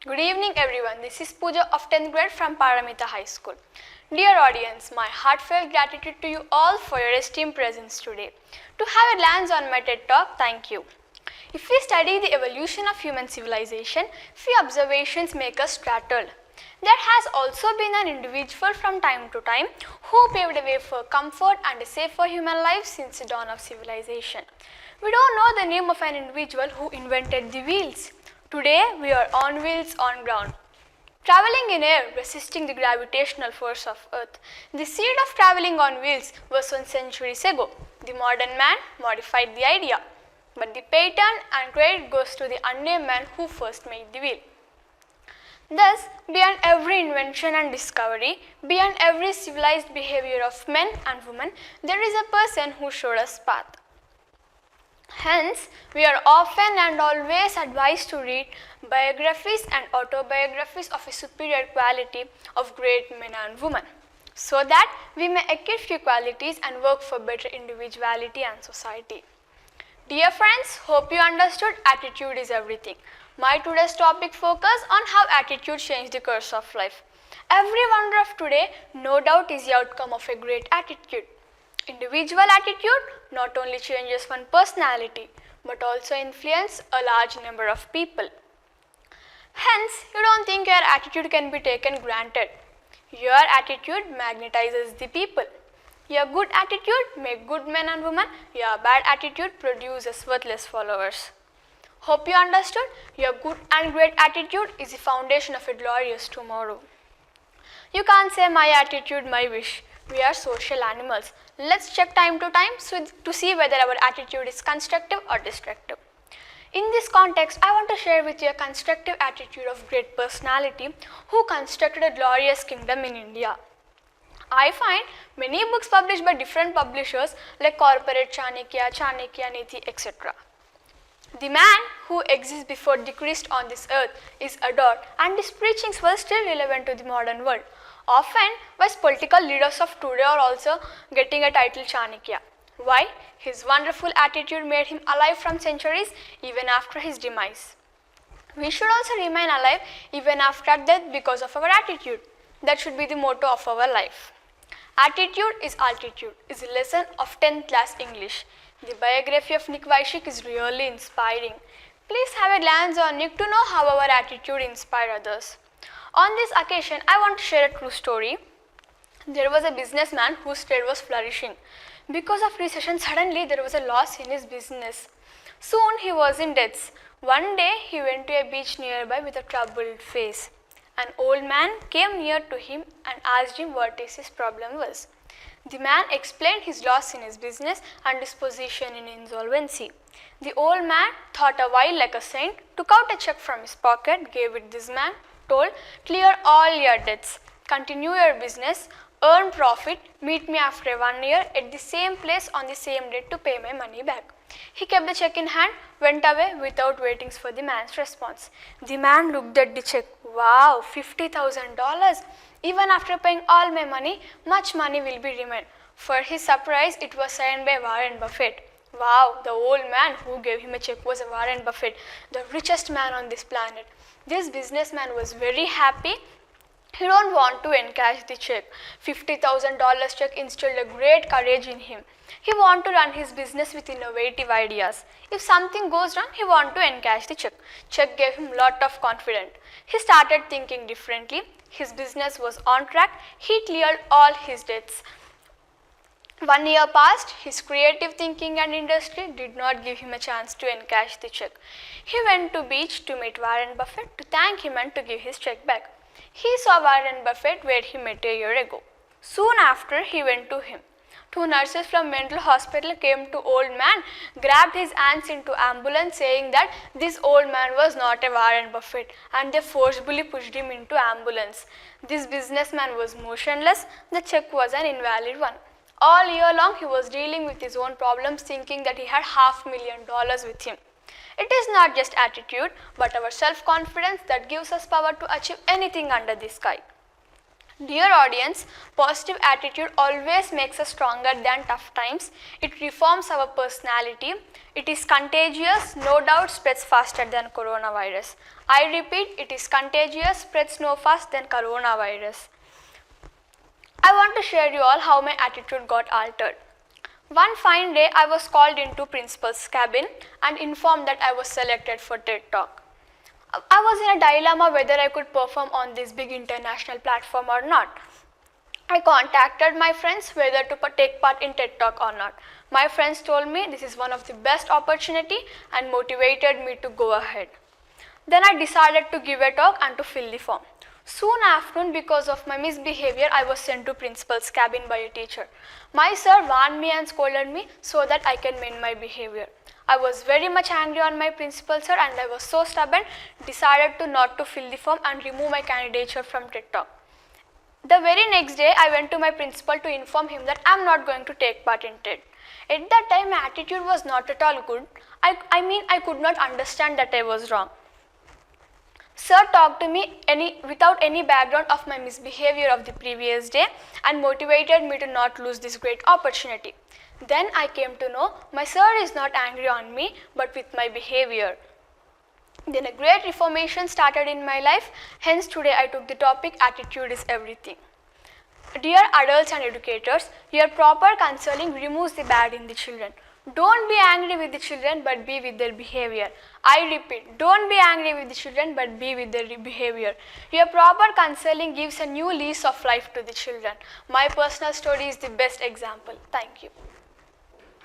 Good evening everyone, this is Pooja of 10th grade from Paramita High School. Dear audience, my heartfelt gratitude to you all for your esteemed presence today. To have a glance on my TED Talk, thank you. If we study the evolution of human civilization, few observations make us startled. There has also been an individual from time to time who paved the way for comfort and a safer human life since the dawn of civilization. We don't know the name of an individual who invented the wheels. Today, we are on wheels on ground. Traveling in air, resisting the gravitational force of Earth. The seed of traveling on wheels was 1 centuries ago. The modern man modified the idea. But the patent and credit goes to the unnamed man who first made the wheel. Thus, beyond every invention and discovery, beyond every civilized behavior of men and women, there is a person who showed us path. Hence, we are often and always advised to read biographies and autobiographies of a superior quality of great men and women, so that we may acquire few qualities and work for better individuality and society. Dear friends, hope you understood attitude is everything. My today's topic focus on how attitude changed the course of life. Every wonder of today, no doubt, is the outcome of a great attitude. Individual attitude not only changes one personality but also influences a large number of people. Hence, you don't think your attitude can be taken granted. Your attitude magnetizes the people. Your good attitude makes good men and women. Your bad attitude produces worthless followers. Hope you understood. Your good and great attitude is the foundation of a glorious tomorrow. You can't say my attitude, my wish. We are social animals. Let's check time to time to see whether our attitude is constructive or destructive. In this context, I want to share with you a constructive attitude of great personality who constructed a glorious kingdom in India. I find many books published by different publishers like Corporate Chanakya, Chanakya Niti, etc. The man who exists before the Christ on this earth is adored, and his preachings were still relevant to the modern world. Often, wise political leaders of today are also getting a title Chanakya. Why? His wonderful attitude made him alive from centuries even after his demise. We should also remain alive even after death because of our attitude. That should be the motto of our life. Attitude is altitude is a lesson of 10th class English. The biography of Nick Vaishik is really inspiring. Please have a glance on Nick to know how our attitude inspires others. On this occasion, I want to share a true story. There was a businessman whose trade was flourishing. Because of recession, suddenly there was a loss in his business. Soon he was in debts. One day he went to a beach nearby with a troubled face. An old man came near to him and asked him what his problem was. The man explained his loss in his business and his position in insolvency. The old man thought a while like a saint, took out a check from his pocket, gave it this man, told, clear all your debts, continue your business, earn profit, meet me after 1 year at the same place on the same date to pay my money back. He kept the check in hand, went away without waiting for the man's response. The man looked at the check. Wow, $50,000. Even after paying all my money, much money will be remain. For his surprise, it was signed by Warren Buffett. Wow, the old man who gave him a check was Warren Buffett, the richest man on this planet. This businessman was very happy. He don't want to encash the check. $50,000 check instilled a great courage in him. He want to run his business with innovative ideas. If something goes wrong, he want to encash the check. Check gave him lot of confidence. He started thinking differently. His business was on track. He cleared all his debts. 1 year passed. His creative thinking and industry did not give him a chance to encash the check. He went to beach to meet Warren Buffett to thank him and to give his check back. He saw Warren Buffett where he met a year ago. Soon after, he went to him. 2 nurses from mental hospital came to old man, grabbed his hands into ambulance saying that this old man was not a Warren Buffett, and they forcibly pushed him into ambulance. This businessman was motionless. The check was an invalid one. All year long, he was dealing with his own problems, thinking that he had $500,000 with him. It is not just attitude, but our self-confidence that gives us power to achieve anything under the sky. Dear audience, positive attitude always makes us stronger than tough times. It reforms our personality. It is contagious, no doubt spreads faster than coronavirus. I repeat, it is contagious, spreads no faster than coronavirus. I want to share you all how my attitude got altered. One fine day, I was called into principal's cabin and informed that I was selected for TED Talk. I was in a dilemma whether I could perform on this big international platform or not. I contacted my friends whether to take part in TED Talk or not. My friends told me this is one of the best opportunity and motivated me to go ahead. Then I decided to give a talk and to fill the form. Soon afternoon, because of my misbehavior, I was sent to principal's cabin by a teacher. My sir warned me and scolded me so that I can mend my behavior. I was very much angry on my principal sir and I was so stubborn, decided to not to fill the form and remove my candidature from TED Talk. The very next day, I went to my principal to inform him that I am not going to take part in TED. At that time, my attitude was not at all good. I could not understand that I was wrong. Sir talked to me without any background of my misbehavior of the previous day and motivated me to not lose this great opportunity. Then I came to know my sir is not angry on me but with my behavior. Then a great reformation started in my life. Hence today I took the topic attitude is everything. Dear adults and educators, your proper counseling removes the bad in the children. Don't be angry with the children but be with their behavior. I repeat, don't be angry with the children but be with their behavior. Your proper counseling gives a new lease of life to the children. My personal story is the best example. Thank you.